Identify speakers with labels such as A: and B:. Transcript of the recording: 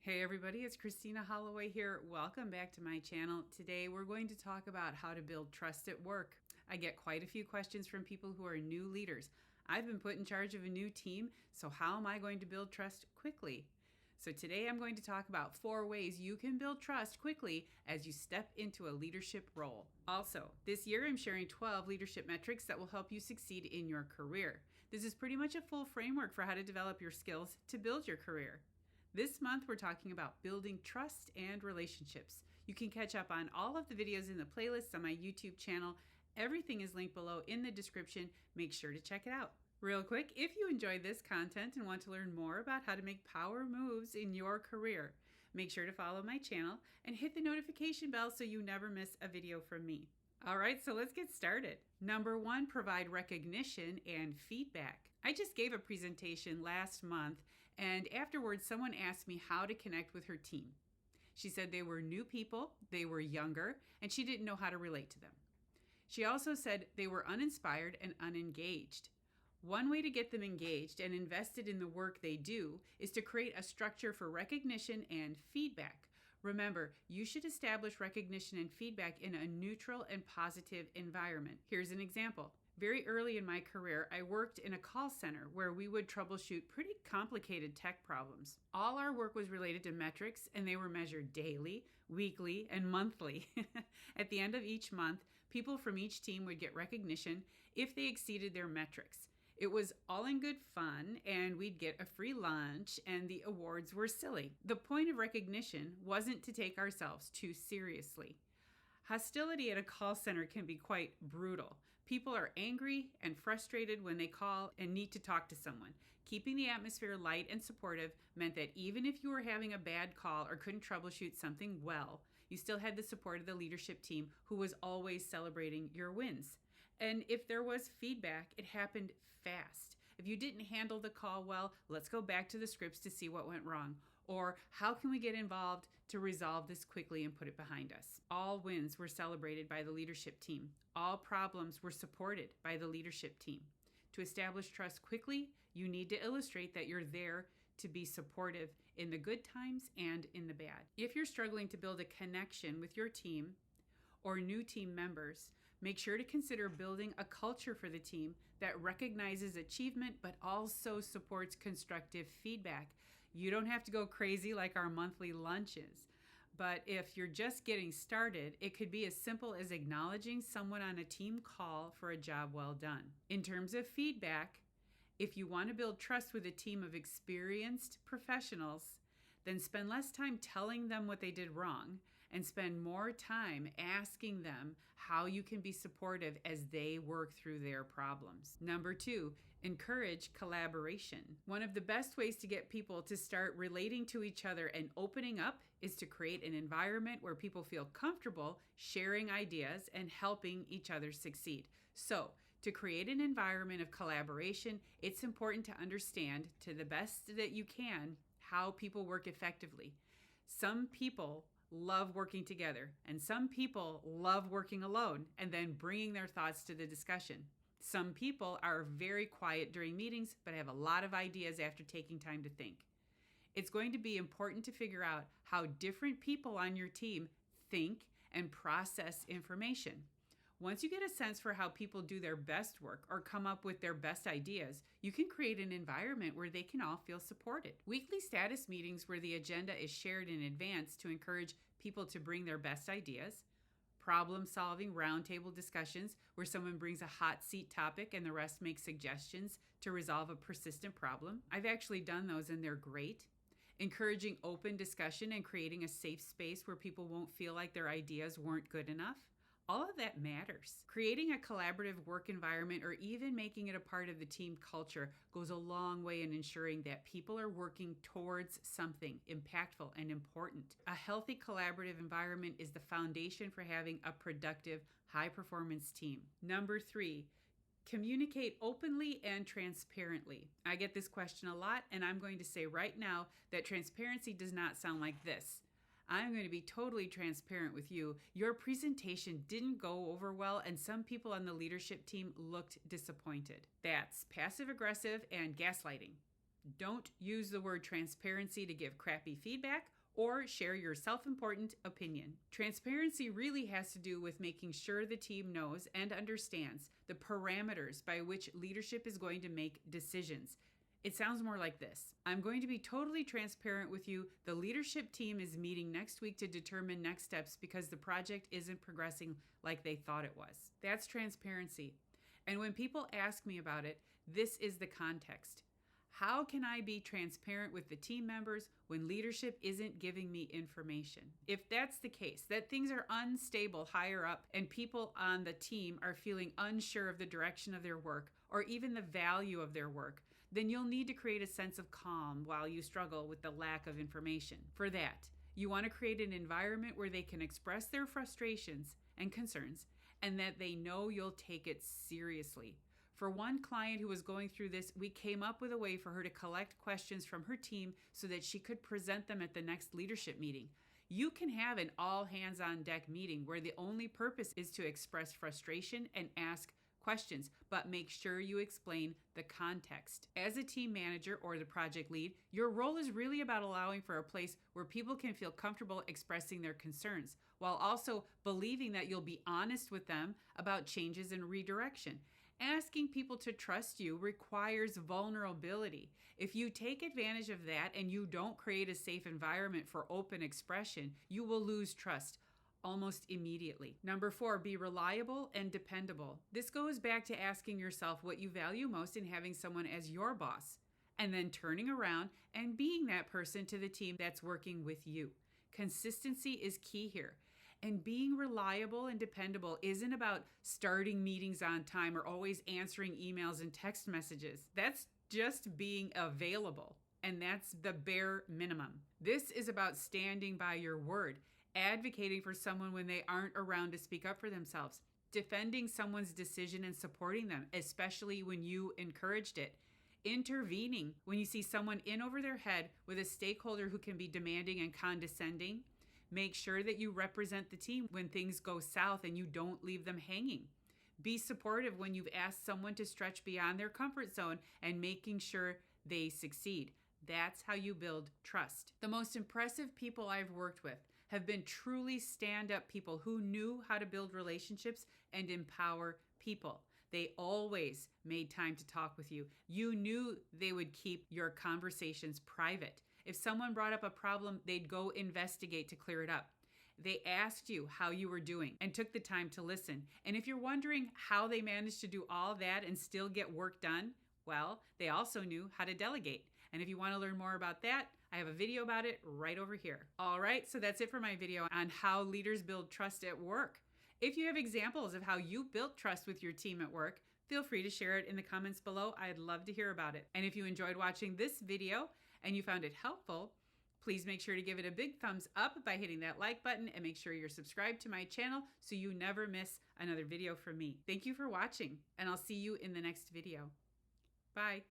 A: Hey everybody, it's Christina Holloway here. Welcome back to my channel. Today we're going to talk about how to build trust at work. I get quite a few questions from people who are new leaders. I've been put in charge of a new team, so how am I going to build trust quickly? So today I'm going to talk about 4 ways you can build trust quickly as you step into a leadership role. Also, this year I'm sharing 12 leadership metrics that will help you succeed in your career. This is pretty much a full framework for how to develop your skills to build your career. This month, we're talking about building trust and relationships. You can catch up on all of the videos in the playlist on my YouTube channel. Everything is linked below in the description. Make sure to check it out. Real quick, if you enjoyed this content and want to learn more about how to make power moves in your career, make sure to follow my channel and hit the notification bell so you never miss a video from me. All right, so let's get started. Number 1, provide recognition and feedback. I just gave a presentation last month, and afterwards someone asked me how to connect with her team. She said they were new people, they were younger, and she didn't know how to relate to them. She also said they were uninspired and unengaged. One way to get them engaged and invested in the work they do is to create a structure for recognition and feedback. Remember, you should establish recognition and feedback in a neutral and positive environment. Here's an example. Very early in my career, I worked in a call center where we would troubleshoot pretty complicated tech problems. All our work was related to metrics, and they were measured daily, weekly, and monthly. At the end of each month, people from each team would get recognition if they exceeded their metrics. It was all in good fun, and we'd get a free lunch, and the awards were silly. The point of recognition wasn't to take ourselves too seriously. Hostility at a call center can be quite brutal. People are angry and frustrated when they call and need to talk to someone. Keeping the atmosphere light and supportive meant that even if you were having a bad call or couldn't troubleshoot something well, you still had the support of the leadership team who was always celebrating your wins. And if there was feedback, it happened fast. If you didn't handle the call well, let's go back to the scripts to see what went wrong. Or how can we get involved to resolve this quickly and put it behind us? All wins were celebrated by the leadership team. All problems were supported by the leadership team. To establish trust quickly, you need to illustrate that you're there to be supportive in the good times and in the bad. If you're struggling to build a connection with your team or new team members, make sure to consider building a culture for the team that recognizes achievement but also supports constructive feedback. You don't have to go crazy like our monthly lunches, but if you're just getting started, it could be as simple as acknowledging someone on a team call for a job well done. In terms of feedback, if you want to build trust with a team of experienced professionals, then spend less time telling them what they did wrong and spend more time asking them how you can be supportive as they work through their problems. Number 2, encourage collaboration. One of the best ways to get people to start relating to each other and opening up is to create an environment where people feel comfortable sharing ideas and helping each other succeed. So, to create an environment of collaboration, it's important to understand to the best that you can how people work effectively. Some people love working together, and some people love working alone and then bringing their thoughts to the discussion. Some people are very quiet during meetings, but have a lot of ideas after taking time to think. It's going to be important to figure out how different people on your team think and process information. Once you get a sense for how people do their best work or come up with their best ideas, you can create an environment where they can all feel supported. Weekly status meetings where the agenda is shared in advance to encourage people to bring their best ideas. Problem-solving roundtable discussions where someone brings a hot seat topic and the rest make suggestions to resolve a persistent problem. I've actually done those and they're great. Encouraging open discussion and creating a safe space where people won't feel like their ideas weren't good enough. All of that matters. Creating a collaborative work environment or even making it a part of the team culture goes a long way in ensuring that people are working towards something impactful and important. A healthy collaborative environment is the foundation for having a productive, high-performance team. Number 3, communicate openly and transparently. I get this question a lot, and I'm going to say right now that transparency does not sound like this. I'm going to be totally transparent with you. Your presentation didn't go over well, and some people on the leadership team looked disappointed. That's passive-aggressive and gaslighting. Don't use the word transparency to give crappy feedback or share your self-important opinion. Transparency really has to do with making sure the team knows and understands the parameters by which leadership is going to make decisions. It sounds more like this. I'm going to be totally transparent with you. The leadership team is meeting next week to determine next steps because the project isn't progressing like they thought it was. That's transparency. And when people ask me about it, this is the context. How can I be transparent with the team members when leadership isn't giving me information? If that's the case, that things are unstable higher up and people on the team are feeling unsure of the direction of their work or even the value of their work, then you'll need to create a sense of calm while you struggle with the lack of information. For that, you want to create an environment where they can express their frustrations and concerns and that they know you'll take it seriously. For one client who was going through this, we came up with a way for her to collect questions from her team so that she could present them at the next leadership meeting. You can have an all-hands-on-deck meeting where the only purpose is to express frustration and ask questions, but make sure you explain the context. As a team manager or the project lead, your role is really about allowing for a place where people can feel comfortable expressing their concerns, while also believing that you'll be honest with them about changes and redirection. Asking people to trust you requires vulnerability. If you take advantage of that and you don't create a safe environment for open expression, you will lose trust almost immediately. Number 4, be reliable and dependable. This goes back to asking yourself what you value most in having someone as your boss, and then turning around and being that person to the team that's working with you. Consistency is key here. And being reliable and dependable isn't about starting meetings on time or always answering emails and text messages. That's just being available, and that's the bare minimum. This is about standing by your word, advocating for someone when they aren't around to speak up for themselves, defending someone's decision and supporting them, especially when you encouraged it, intervening when you see someone in over their head with a stakeholder who can be demanding and condescending. Make sure that you represent the team when things go south and you don't leave them hanging. Be supportive when you've asked someone to stretch beyond their comfort zone and making sure they succeed. That's how you build trust. The most impressive people I've worked with have been truly stand-up people who knew how to build relationships and empower people. They always made time to talk with you. You knew they would keep your conversations private. If someone brought up a problem, they'd go investigate to clear it up. They asked you how you were doing and took the time to listen. And if you're wondering how they managed to do all that and still get work done, well, they also knew how to delegate. And if you want to learn more about that, I have a video about it right over here. All right, so that's it for my video on how leaders build trust at work. If you have examples of how you built trust with your team at work, feel free to share it in the comments below. I'd love to hear about it. And if you enjoyed watching this video and you found it helpful, please make sure to give it a big thumbs up by hitting that like button and make sure you're subscribed to my channel so you never miss another video from me. Thank you for watching, and I'll see you in the next video. Bye.